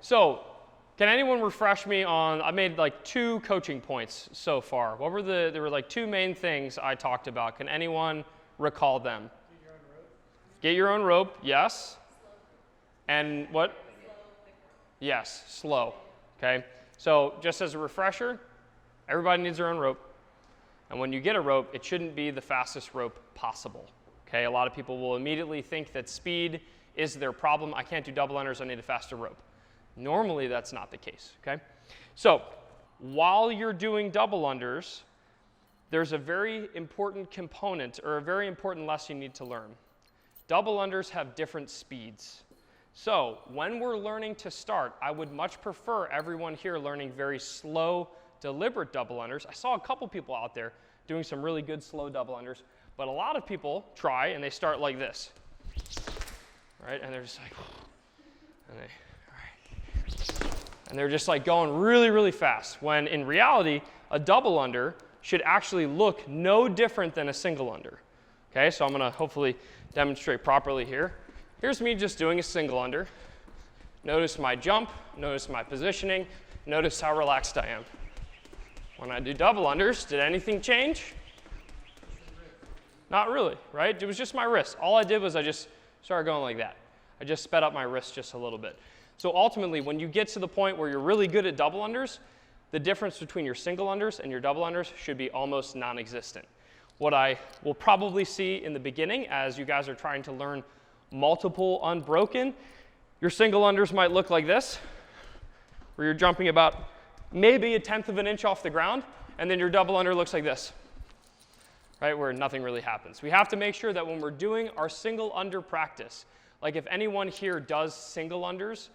So can anyone refresh me on, I made like 2 coaching points so far. What were there were like 2 main things I talked about. Can anyone recall them? Get your own rope. Get your own rope, yes. And what? Yes, slow, okay? So just as a refresher, everybody needs their own rope. And when you get a rope, it shouldn't be the fastest rope possible, okay? A lot of people will immediately think that speed is their problem. I can't do double unders, I need a faster rope. Normally, that's not the case, okay? So while you're doing double unders, there's a very important component or a very important lesson you need to learn. Double unders have different speeds. So when we're learning to start, I would much prefer everyone here learning very slow, deliberate double unders. I saw a couple people out there doing some really good slow double unders, but a lot of people try and they start like this, right? And they're just like, and they're just like going really, really fast, when in reality, a double under should actually look no different than a single under. Okay, so I'm going to hopefully demonstrate properly here. Here's me just doing a single under. Notice my jump, notice my positioning, notice how relaxed I am. When I do double unders, did anything change? Not really, right? It was just my wrist. All I did was I just started going like that. I just sped up my wrist just a little bit. So ultimately, when you get to the point where you're really good at double unders, the difference between your single unders and your double unders should be almost non-existent. What I will probably see in the beginning, as you guys are trying to learn multiple unbroken, your single unders might look like this, where you're jumping about maybe 1/10 of an inch off the ground, and then your double under looks like this, right, where nothing really happens. We have to make sure that when we're doing our single under practice, like if anyone here does single unders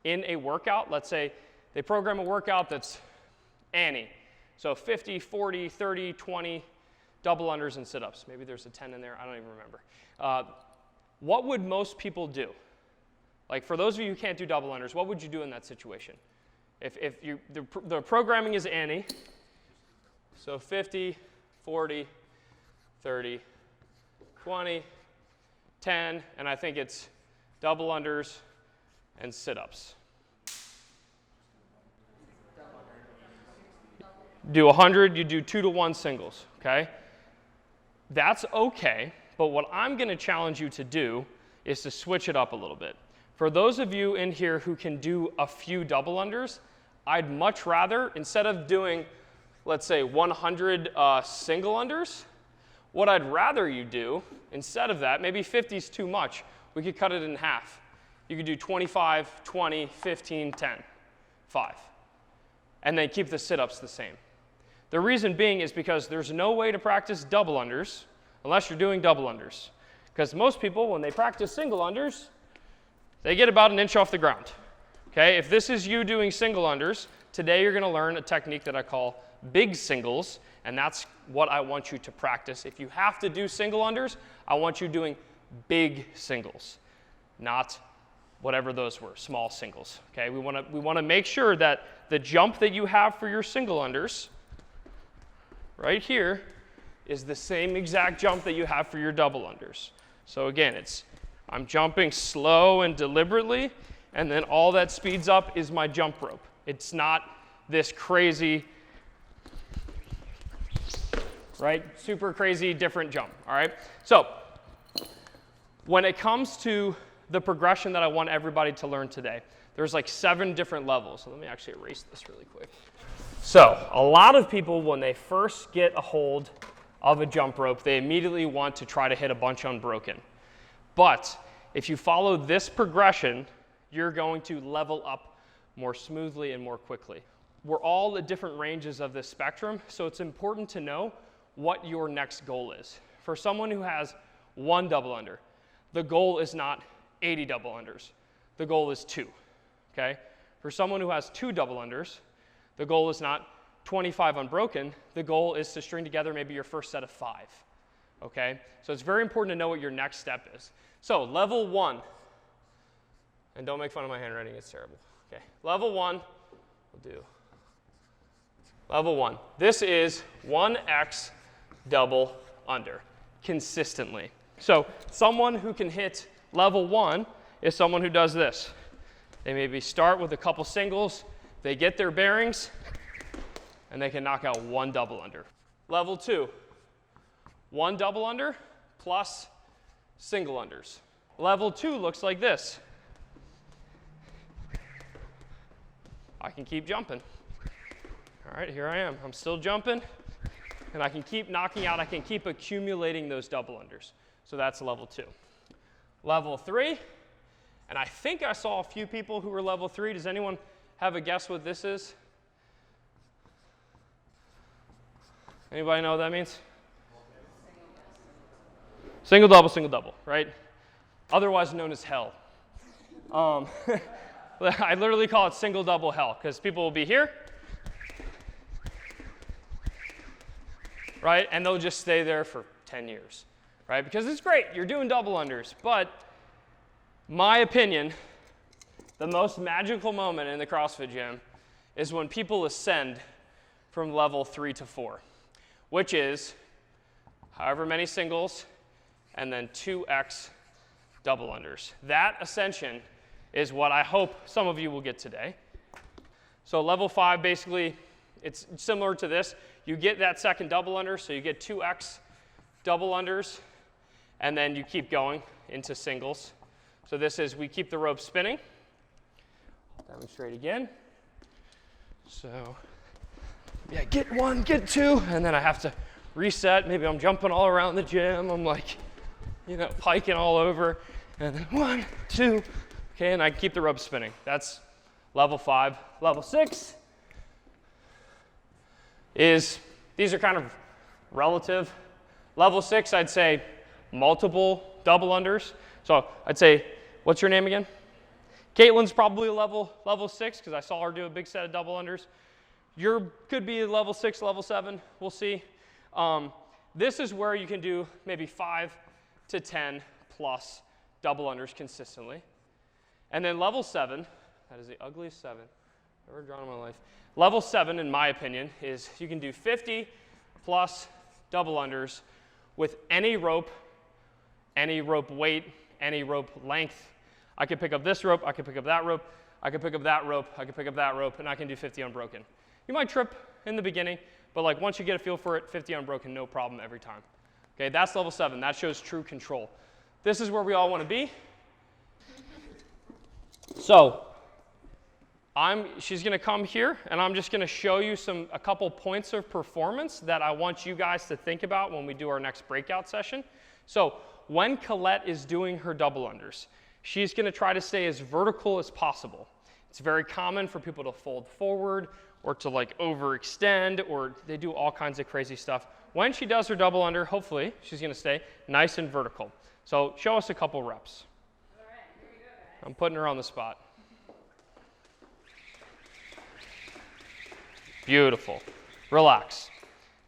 in a workout, let's say they program a workout that's Annie, so 50, 40, 30, 20 double unders and sit-ups. Maybe there's a 10 in there, I don't even remember. What would most people do? Like for those of you who can't do double unders, what would you do in that situation? If the programming is Annie, so 50, 40, 30, 20, 10, and I think it's double unders and sit-ups. Do 100, you do 2-to-1 singles, okay? That's okay, but what I'm going to challenge you to do is to switch it up a little bit. For those of you in here who can do a few double unders, I'd much rather, instead of doing, let's say, 100 single unders, what I'd rather you do, instead of that, maybe 50 is too much, we could cut it in half. You could do 25, 20, 15, 10, 5. And then keep the sit-ups the same. The reason being is because there's no way to practice double unders unless you're doing double unders. Because most people, when they practice single unders, they get about 1 inch off the ground. Okay, if this is you doing single unders, today you're going to learn a technique that I call big singles, and that's what I want you to practice. If you have to do single unders, I want you doing big singles, not whatever those were, small singles. Okay, we want to make sure that the jump that you have for your single unders right here is the same exact jump that you have for your double unders. So again, I'm jumping slow and deliberately, and then all that speeds up is my jump rope. It's not this crazy, right, super crazy different jump, all right? So when it comes to the progression that I want everybody to learn today, there's like 7 different levels. So let me actually erase this really quick. So a lot of people, when they first get a hold of a jump rope, they immediately want to try to hit a bunch unbroken. But if you follow this progression, you're going to level up more smoothly and more quickly. We're all at different ranges of this spectrum, so it's important to know what your next goal is. For someone who has 1 double under, the goal is not 80 double unders. The goal is 2, okay? For someone who has 2 double unders, the goal is not 25 unbroken. The goal is to string together maybe your first set of 5, okay? So it's very important to know what your next step is. So level 1, and don't make fun of my handwriting, it's terrible. Okay, level 1, we'll do level 1. This is 1x double under consistently. So someone who can hit level 1 is someone who does this. They maybe start with a couple singles, they get their bearings, and they can knock out one double under. Level 2, one double under plus single unders. Level 2 looks like this. I can keep jumping. All right, here I am. I'm still jumping, and I can keep knocking out. I can keep accumulating those double unders. So that's level 2. Level 3, and I think I saw a few people who were level 3. Does anyone have a guess what this is? Anybody know what that means? Single double, right? Otherwise known as hell. I literally call it single double hell because people will be here, right? And they'll just stay there for 10 years, right? Because it's great, you're doing double unders. But my opinion, the most magical moment in the CrossFit gym is when people ascend from level 3 to 4, which is however many singles and then 2x double unders. That ascension is what I hope some of you will get today. So level 5, basically, it's similar to this. You get that second double under, so you get 2x double unders, and then you keep going into singles. So this is, we keep the rope spinning. I'll demonstrate again. So, yeah, get 1, get 2, and then I have to reset. Maybe I'm jumping all around the gym. I'm like, you know, piking all over. And then 1, 2, okay, and I keep the rope spinning. That's level 5. Level 6 is, these are kind of relative. Level 6, I'd say multiple double unders. So I'd say, what's your name again? Caitlin's probably level 6 because I saw her do a big set of double unders. Your could be level 6, level 7, we'll see. This is where you can do maybe 5 to 10 plus double unders consistently. And then level 7, that is the ugliest 7 I've ever drawn in my life. Level 7, in my opinion, is you can do 50 plus double unders with any rope weight, any rope length. I could pick up this rope, I could pick up that rope, I could pick up that rope, I could pick up that rope, and I can do 50 unbroken. You might trip in the beginning, but like once you get a feel for it, 50 unbroken, no problem every time. Okay, that's level 7. That shows true control. This is where we all want to be. So she's going to come here, and I'm just going to show you a couple points of performance that I want you guys to think about when we do our next breakout session. So when Colette is doing her double unders, she's going to try to stay as vertical as possible. It's very common for people to fold forward or to like overextend, or they do all kinds of crazy stuff. When she does her double under, hopefully she's going to stay nice and vertical. So show us a couple reps. All right, here we go, guys. I'm putting her on the spot. Beautiful. Relax.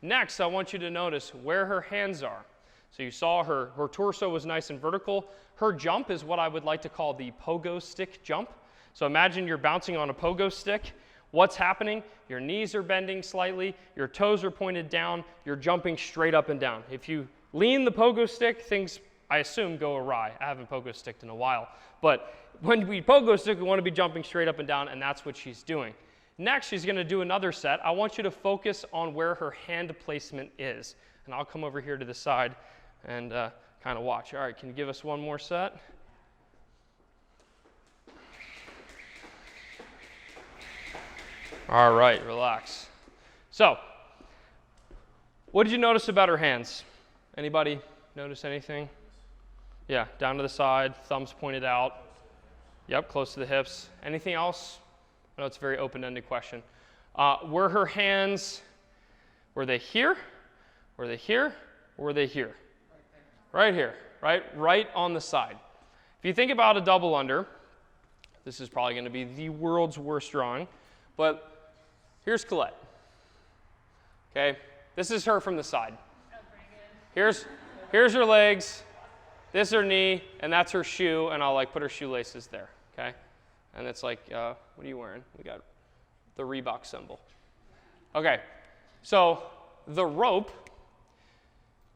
Next, I want you to notice where her hands are. So you saw her torso was nice and vertical. Her jump is what I would like to call the pogo stick jump. So imagine you're bouncing on a pogo stick. What's happening? Your knees are bending slightly, your toes are pointed down, you're jumping straight up and down. If you lean the pogo stick, things, I assume, go awry. I haven't pogo sticked in a while. But when we pogo stick, we want to be jumping straight up and down, and that's what she's doing. Next, she's going to do another set. I want you to focus on where her hand placement is. And I'll come over here to the side and kind of watch. All right, can you give us one more set? All right, relax. So, what did you notice about her hands? Anybody notice anything? Yeah, down to the side, thumbs pointed out. Yep, close to the hips. Anything else? I know it's a very open-ended question. Were her hands, were they here? Were they here? Or were they here? Right here, right? Right on the side. If you think about a double under, this is probably going to be the world's worst drawing, but here's Colette. Okay, this is her from the side. Here's her legs, this is her knee, and that's her shoe, and I'll like put her shoelaces there, okay? And it's like, what are you wearing? We got the Reebok symbol. Okay, so the rope,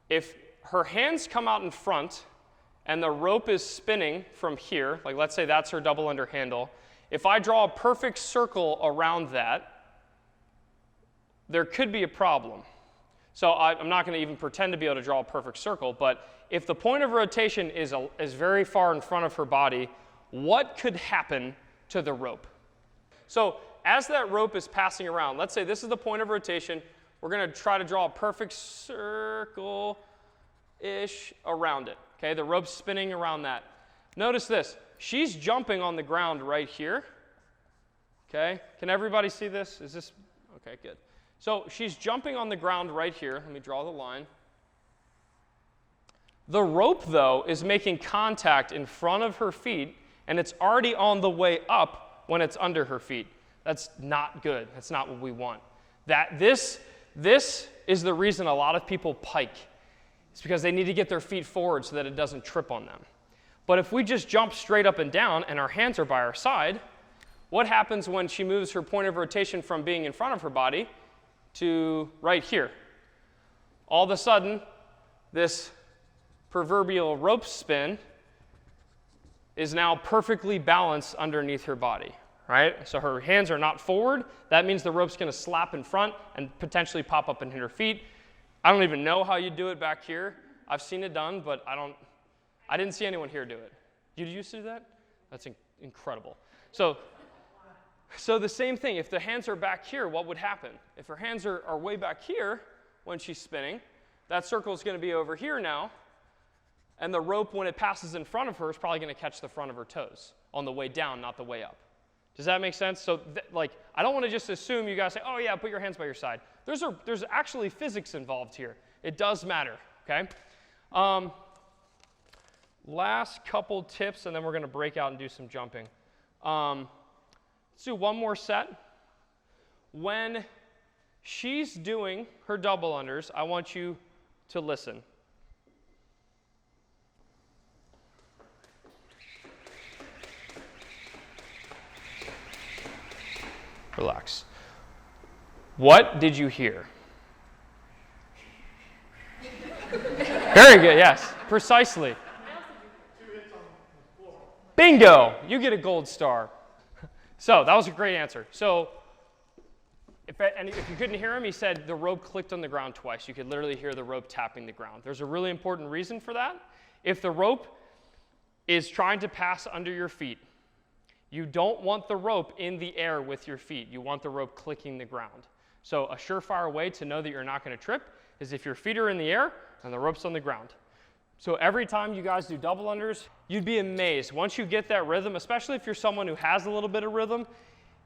if her hands come out in front and the rope is spinning from here, like let's say that's her double under handle, If I draw a perfect circle around that, there could be a problem. So I'm not going to even pretend to be able to draw a perfect circle, but if the point of rotation is very far in front of her body, what could happen to the rope? So as that rope is passing around, let's say this is the point of rotation. We're going to try to draw a perfect circle-ish around it. Okay, the rope's spinning around that. Notice this. She's jumping on the ground right here. Okay, can everybody see this? Is this? Okay, good. So she's jumping on the ground right here. Let me draw the line. The rope, though, is making contact in front of her feet, and it's already on the way up when it's under her feet. That's not good. That's not what we want. This is the reason a lot of people pike. It's because they need to get their feet forward so that it doesn't trip on them. But if we just jump straight up and down and our hands are by our side, what happens when she moves her point of rotation from being in front of her body to right here? All of a sudden, this proverbial rope spin is now perfectly balanced underneath her body, right? So her hands are not forward. That means the rope's going to slap in front and potentially pop up and hit her feet. I don't even know how you do it back here. I've seen it done, but I didn't see anyone here do it. You used to do that? That's incredible. So the same thing, if the hands are back here, what would happen? If her hands are way back here when she's spinning, that circle is going to be over here now, and the rope, when it passes in front of her, is probably going to catch the front of her toes on the way down, not the way up. Does that make sense? So, I don't want to just assume you guys say, oh, yeah, put your hands by your side. There's actually physics involved here. It does matter, okay? Last couple tips, and then we're going to break out and do some jumping. Let's do one more set. When she's doing her double unders, I want you to listen. Relax. What did you hear? Very good, yes, precisely. Bingo! You get a gold star. So that was a great answer. So if you couldn't hear him, he said the rope clicked on the ground twice. You could literally hear the rope tapping the ground. There's a really important reason for that. If the rope is trying to pass under your feet, you don't want the rope in the air with your feet. You want the rope clicking the ground. So a surefire way to know that you're not going to trip is if your feet are in the air and the rope's on the ground. So every time you guys do double unders, you'd be amazed. Once you get that rhythm, especially if you're someone who has a little bit of rhythm,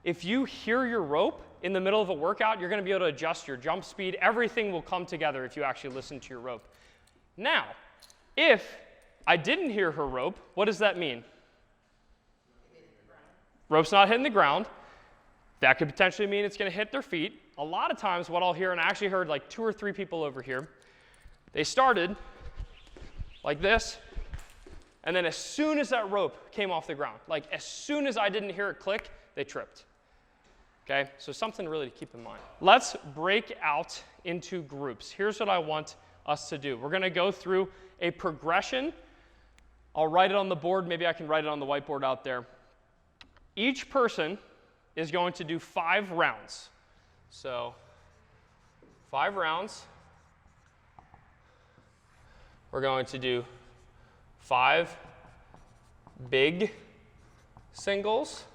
if you hear your rope in the middle of a workout, you're going to be able to adjust your jump speed. Everything will come together if you actually listen to your rope. Now, if I didn't hear her rope, what does that mean? Rope's not hitting the ground. That could potentially mean it's going to hit their feet. A lot of times what I'll hear, and I actually heard like 2 or 3 people over here, they started like this, and then as soon as that rope came off the ground, like as soon as I didn't hear it click, they tripped. Okay, so something really to keep in mind. Let's break out into groups. Here's what I want us to do. We're going to go through a progression. I'll write it on the board. Maybe I can write it on the whiteboard out there. Each person is going to do 5 rounds. So 5 rounds. We're going to do 5 big singles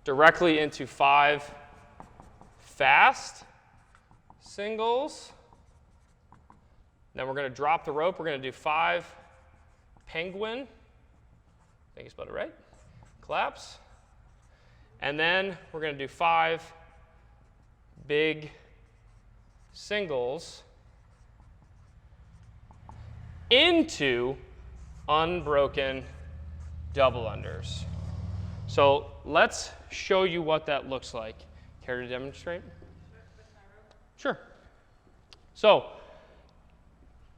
directly into 5 fast singles. Then we're going to drop the rope. We're going to do 5 penguin. I think you spelled it right. Claps. And then we're going to do 5 big singles into unbroken double unders. So let's show you what that looks like. Care to demonstrate? Sure. So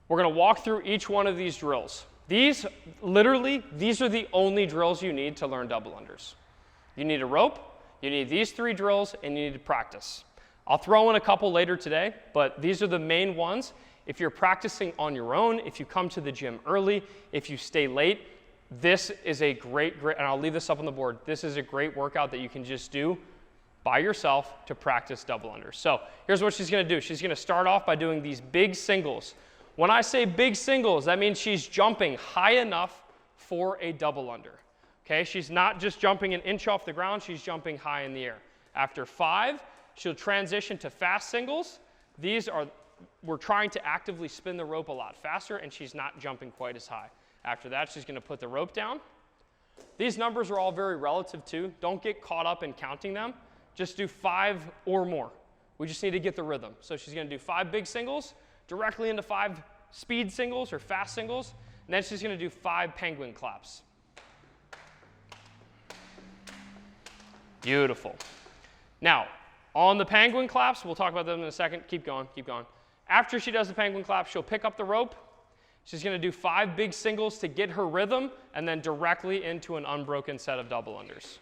we're going to walk through each one of these drills. These are the only drills you need to learn double unders. You need a rope, you need these 3 drills, and you need to practice. I'll throw in a couple later today, but these are the main ones. If you're practicing on your own, if you come to the gym early, if you stay late, this is a great, and I'll leave this up on the board, this is a great workout that you can just do by yourself to practice double unders. So here's what she's going to do. She's going to start off by doing these big singles. When I say big singles, that means she's jumping high enough for a double under. Okay, she's not just jumping an inch off the ground, she's jumping high in the air. After 5, she'll transition to fast singles. We're trying to actively spin the rope a lot faster, and she's not jumping quite as high. After that, she's going to put the rope down. These numbers are all very relative too. Don't get caught up in counting them. Just do 5 or more. We just need to get the rhythm. So she's going to do 5 big singles, directly into 5 speed singles or fast singles, and then she's going to do 5 penguin claps. Beautiful. Now, on the penguin claps, we'll talk about them in a second. Keep going, keep going. After she does the penguin clap, she'll pick up the rope. She's going to do 5 big singles to get her rhythm, and then directly into an unbroken set of double unders.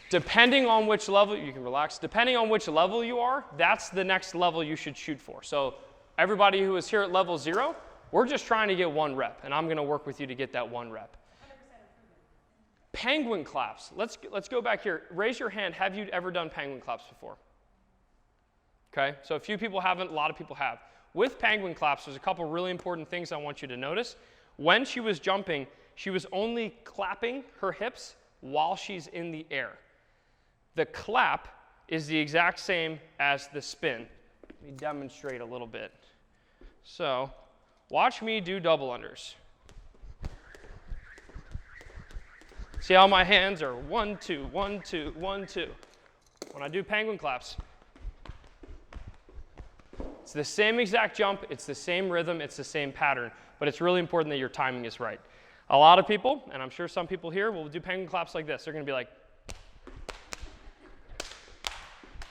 Depending on which level, you can relax, depending on which level you are, that's the next level you should shoot for. So everybody who is here at level 0, we're just trying to get 1 rep, and I'm going to work with you to get that 1 rep. Penguin claps. Let's go back here. Raise your hand. Have you ever done penguin claps before? Okay, so a few people haven't, a lot of people have. With penguin claps, there's a couple really important things I want you to notice. When she was jumping, she was only clapping her hips while she's in the air. The clap is the exact same as the spin. Let me demonstrate a little bit. So watch me do double unders. See how my hands are 1, 2, 1, 2, 1, 2. When I do penguin claps, it's the same exact jump, it's the same rhythm, it's the same pattern, but it's really important that your timing is right. A lot of people, and I'm sure some people here, will do penguin claps like this. They're going to be like,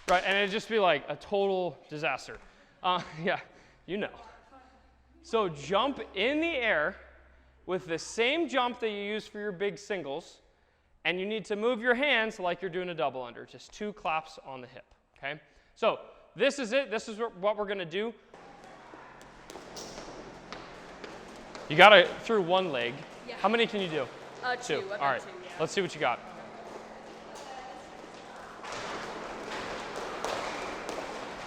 right, and it'd just be like a total disaster. Yeah, you know. So jump in the air with the same jump that you use for your big singles, and you need to move your hands like you're doing a double under, just 2 claps on the hip, okay? So this is it. This is what we're going to do. You got it through 1 leg. Yeah. How many can you do? 2. All right, 2, yeah. let's see what you got.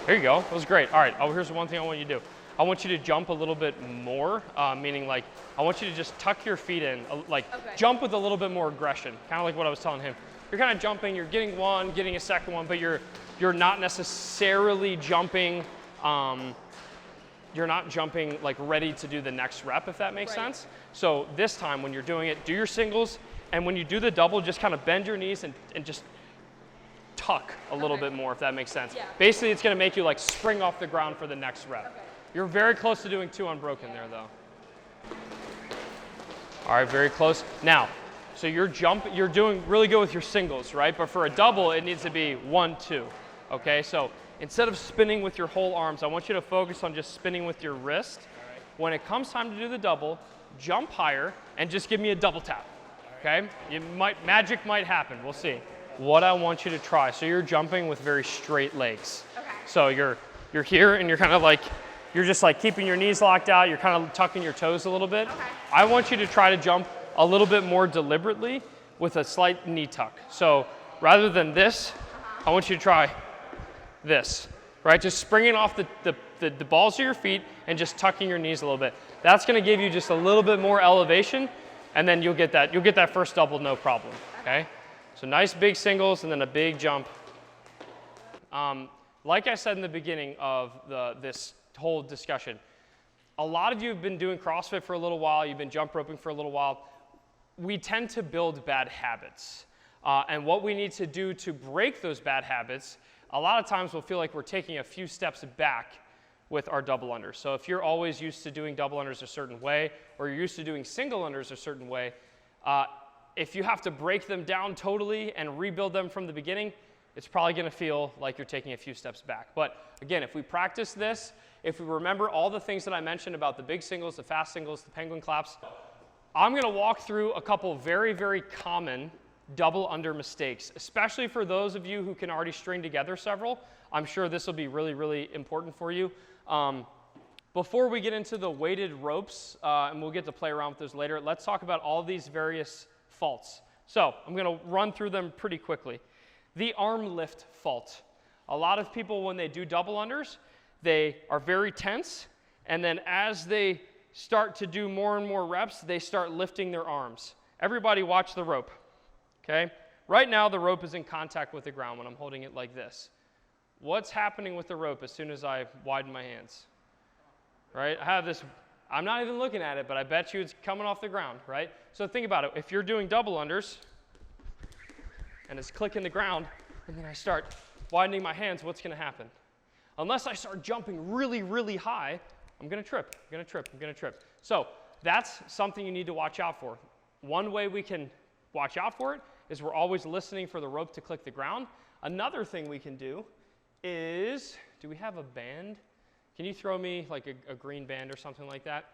There you go. That was great. All right. Oh, here's one thing I want you to do. I want you to jump a little bit more, meaning like I want you to just tuck your feet in, jump with a little bit more aggression, kind of like what I was telling him. You're kind of jumping, you're getting one, getting a second one, but you're not necessarily jumping. You're not jumping like ready to do the next rep, if that makes sense. So this time when you're doing it, do your singles, and when you do the double, just kind of bend your knees and just tuck a little bit more, if that makes sense. Yeah. Basically, it's going to make you like spring off the ground for the next rep. Okay. You're very close to doing 2 unbroken there, though. All right, very close. Now, so you're doing really good with your singles, right? But for a double, it needs to be 1, 2. Okay, so instead of spinning with your whole arms, I want you to focus on just spinning with your wrist. Right. When it comes time to do the double, jump higher and just give me a double tap. Okay? Magic might happen. We'll see. What I want you to try. So you're jumping with very straight legs. Okay. So you're here and you're kind of like, you're just like keeping your knees locked out. You're kind of tucking your toes a little bit. Okay. I want you to try to jump a little bit more deliberately with a slight knee tuck. So rather than this, I want you to try this, right? Just springing off the balls of your feet and just tucking your knees a little bit. That's going to give you just a little bit more elevation, and then you'll get that first double no problem, okay? So nice big singles and then a big jump. Like I said in the beginning of this whole discussion, a lot of you have been doing CrossFit for a little while, you've been jump roping for a little while. We tend to build bad habits. And what we need to do to break those bad habits, a lot of times we'll feel like we're taking a few steps back with our double unders. So if you're always used to doing double unders a certain way, or you're used to doing single unders a certain way, if you have to break them down totally and rebuild them from the beginning, it's probably going to feel like you're taking a few steps back. But again, if we practice this, if we remember all the things that I mentioned about the big singles, the fast singles, the penguin claps, I'm going to walk through a couple very, very common double under mistakes, especially for those of you who can already string together several. I'm sure this will be really, really important for you. Before we get into the weighted ropes, and we'll get to play around with those later, let's talk about all these various faults. So I'm going to run through them pretty quickly. The arm lift fault. A lot of people, when they do double unders, they are very tense, and then as they start to do more and more reps, they start lifting their arms. Everybody watch the rope, okay? Right now, the rope is in contact with the ground when I'm holding it like this. What's happening with the rope as soon as I widen my hands? Right? I have this, I'm not even looking at it, but I bet you it's coming off the ground, right? So think about it. If you're doing double unders, and it's clicking the ground, and then I start widening my hands, what's going to happen? Unless I start jumping really, really high, I'm going to trip, I'm going to trip, I'm going to trip. So that's something you need to watch out for. One way we can watch out for it is we're always listening for the rope to click the ground. Another thing we can do is, do we have a band? Can you throw me like a green band or something like that?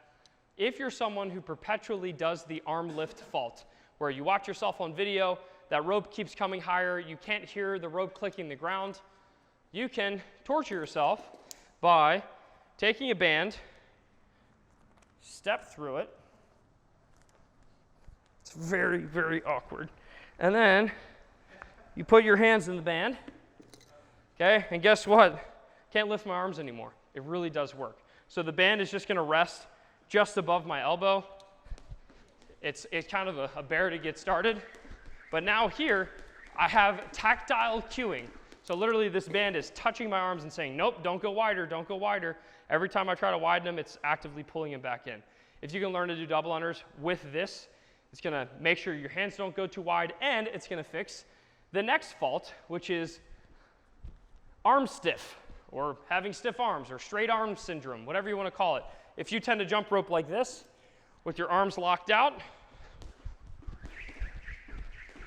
If you're someone who perpetually does the arm lift fault, where you watch yourself on video, that rope keeps coming higher, you can't hear the rope clicking the ground, you can torture yourself by taking a band, step through it. It's very, very awkward. And then you put your hands in the band, okay? And guess what? Can't lift my arms anymore. It really does work. So the band is just going to rest just above my elbow. It's kind of a bear to get started. But now here, I have tactile cueing. So literally this band is touching my arms and saying, nope, don't go wider, don't go wider. Every time I try to widen them, it's actively pulling them back in. If you can learn to do double unders with this, it's going to make sure your hands don't go too wide, and it's going to fix the next fault, which is arm stiff, or having stiff arms, or straight arm syndrome, whatever you want to call it. If you tend to jump rope like this, with your arms locked out,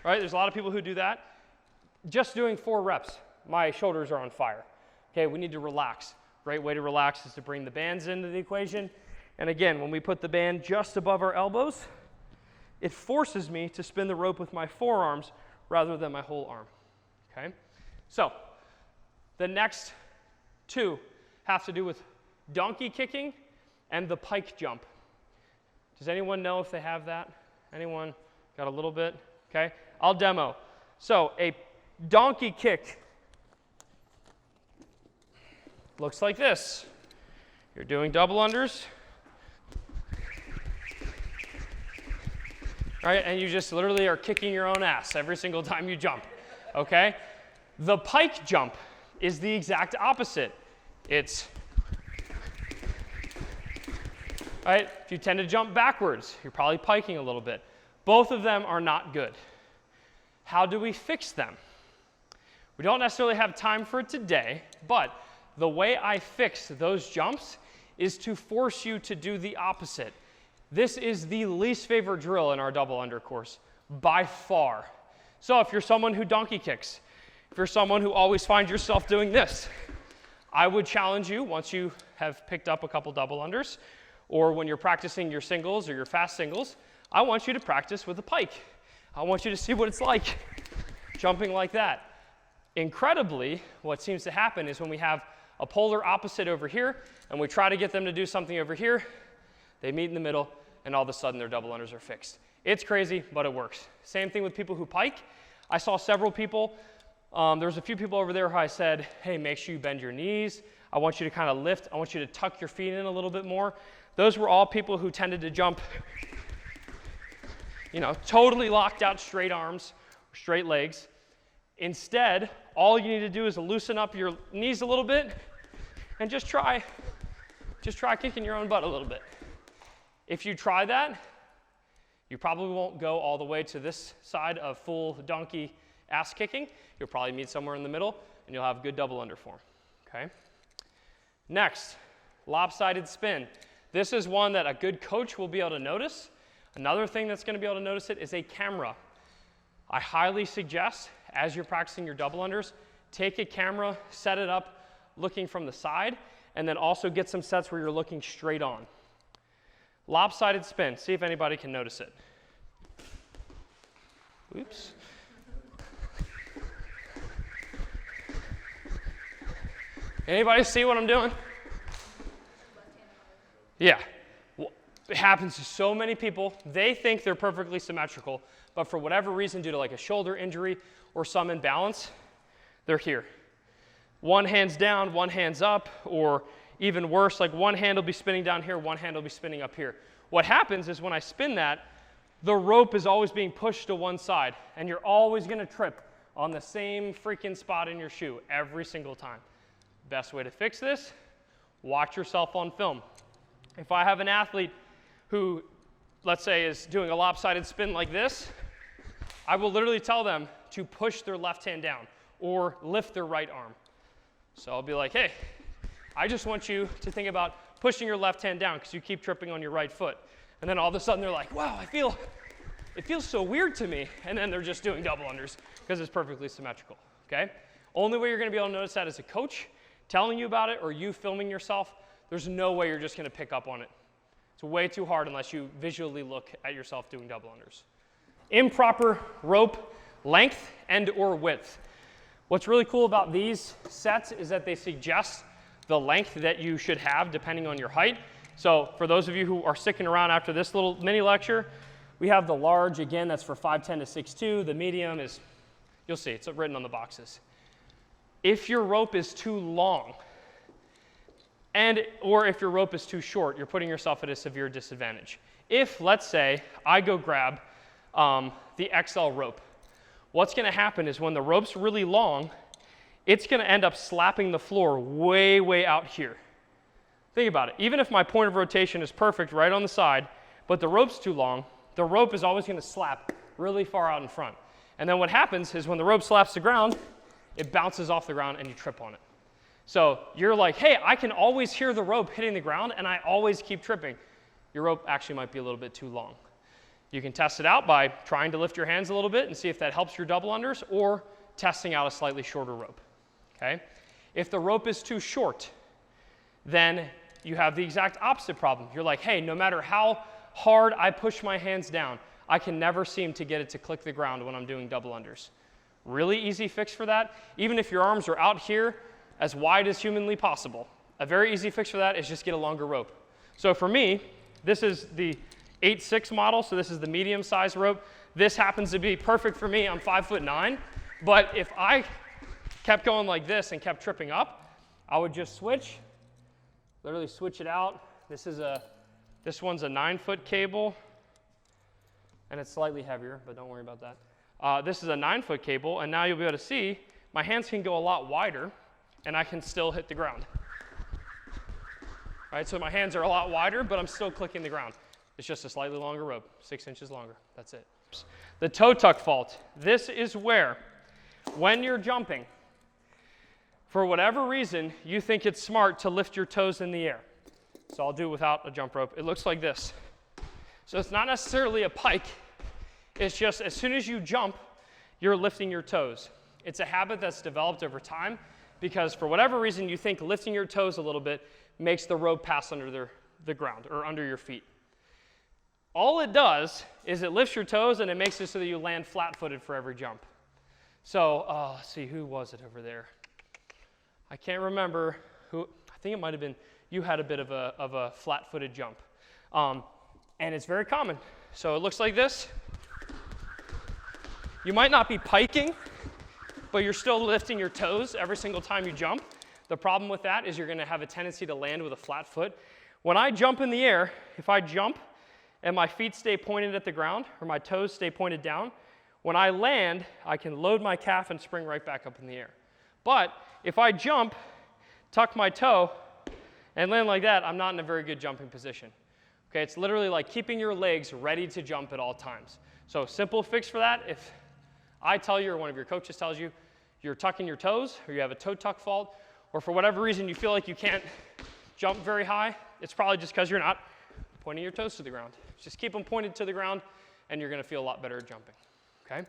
right? There's a lot of people who do that. Just doing 4 reps, my shoulders are on fire. Okay, we need to relax. Great way to relax is to bring the bands into the equation. And again, when we put the band just above our elbows, it forces me to spin the rope with my forearms rather than my whole arm. Okay? So, the next 2 have to do with donkey kicking and the pike jump. Does anyone know if they have that? Anyone got a little bit? Okay, I'll demo. So a donkey kick looks like this. You're doing double unders, right? And you just literally are kicking your own ass every single time you jump, okay? The pike jump is the exact opposite. It's, right? If you tend to jump backwards, you're probably piking a little bit. Both of them are not good. How do we fix them? We don't necessarily have time for it today, but the way I fix those jumps is to force you to do the opposite. This is the least favorite drill in our double under course, by far. So if you're someone who donkey kicks, if you're someone who always finds yourself doing this, I would challenge you, once you have picked up a couple double unders, or when you're practicing your singles or your fast singles, I want you to practice with a pike. I want you to see what it's like jumping like that. Incredibly, what seems to happen is when we have a polar opposite over here, and we try to get them to do something over here, they meet in the middle, and all of a sudden their double unders are fixed. It's crazy, but it works. Same thing with people who pike. I saw several people. There's a few people over there who I said, hey, make sure you bend your knees. I want you to kind of lift. I want you to tuck your feet in a little bit more. Those were all people who tended to jump, totally locked out straight arms, straight legs. Instead, all you need to do is loosen up your knees a little bit and just try kicking your own butt a little bit. If you try that, you probably won't go all the way to this side of full donkey ass kicking. You'll probably meet somewhere in the middle, and you'll have good double under form. Okay? Next, lopsided spin. This is one that a good coach will be able to notice. Another thing that's going to be able to notice it is a camera. I highly suggest, as you're practicing your double unders, take a camera, set it up looking from the side, and then also get some sets where you're looking straight on. Lopsided spin. See if anybody can notice it. Oops. Anybody see what I'm doing? Yeah. Well, it happens to so many people. They think they're perfectly symmetrical, but for whatever reason, due to like a shoulder injury or some imbalance, they're here. One hand's down, one hand's up, or even worse, like one hand will be spinning down here, one hand will be spinning up here. What happens is when I spin that, the rope is always being pushed to one side, and you're always going to trip on the same freaking spot in your shoe every single time. Best way to fix this, watch yourself on film. If I have an athlete who, let's say, is doing a lopsided spin like this, I will literally tell them to push their left hand down or lift their right arm. So I'll be like, hey, I just want you to think about pushing your left hand down because you keep tripping on your right foot. And then all of a sudden they're like, wow, it feels so weird to me. And then they're just doing double unders because it's perfectly symmetrical, okay? Only way you're going to be able to notice that is a coach telling you about it or you filming yourself. There's no way you're just going to pick up on it. It's way too hard unless you visually look at yourself doing double unders. Improper rope length and or width. What's really cool about these sets is that they suggest the length that you should have depending on your height. So for those of you who are sticking around after this little mini lecture, we have the large, again, that's for 5'10" to 6'2". The medium is, you'll see, it's written on the boxes. If your rope is too long, or if your rope is too short, you're putting yourself at a severe disadvantage. If, let's say, I go grab the XL rope, what's going to happen is when the rope's really long, it's going to end up slapping the floor way, way out here. Think about it. Even if my point of rotation is perfect right on the side, but the rope's too long, the rope is always going to slap really far out in front. And then what happens is when the rope slaps the ground, it bounces off the ground and you trip on it. So you're like, hey, I can always hear the rope hitting the ground and I always keep tripping. Your rope actually might be a little bit too long. You can test it out by trying to lift your hands a little bit and see if that helps your double unders, or testing out a slightly shorter rope. Okay? If the rope is too short, then you have the exact opposite problem. You're like, hey, no matter how hard I push my hands down, I can never seem to get it to click the ground when I'm doing double unders. Really easy fix for that. Even if your arms are out here as wide as humanly possible, a very easy fix for that is just get a longer rope. So for me, this is the 8'6" model, so this is the medium size rope. This happens to be perfect for me. I'm 5'9", but if I kept going like this and kept tripping up, I would just switch, literally switch it out. This one's a 9-foot cable, and it's slightly heavier, but don't worry about that. This is a 9-foot cable, and now you'll be able to see my hands can go a lot wider, and I can still hit the ground. All right, so my hands are a lot wider, but I'm still clicking the ground. It's just a slightly longer rope, 6 inches longer. That's it. The toe tuck fault. This is where, when you're jumping, for whatever reason, you think it's smart to lift your toes in the air. So I'll do it without a jump rope. It looks like this. So it's not necessarily a pike. It's just as soon as you jump, you're lifting your toes. It's a habit that's developed over time because for whatever reason, you think lifting your toes a little bit makes the rope pass under the ground or under your feet. All it does is it lifts your toes and it makes it so that you land flat-footed for every jump. So let's see, who was it over there? I can't remember who. I think it might have been you had a bit of a flat-footed jump. And it's very common. So it looks like this. You might not be piking, but you're still lifting your toes every single time you jump. The problem with that is you're going to have a tendency to land with a flat foot. When I jump in the air, if I jump and my feet stay pointed at the ground or my toes stay pointed down, when I land, I can load my calf and spring right back up in the air. But if I jump, tuck my toe, and land like that, I'm not in a very good jumping position. Okay, it's literally like keeping your legs ready to jump at all times. So simple fix for that, if I tell you or one of your coaches tells you you're tucking your toes or you have a toe tuck fault, or for whatever reason you feel like you can't jump very high, it's probably just because you're not pointing your toes to the ground. Just keep them pointed to the ground and you're going to feel a lot better at jumping. Okay?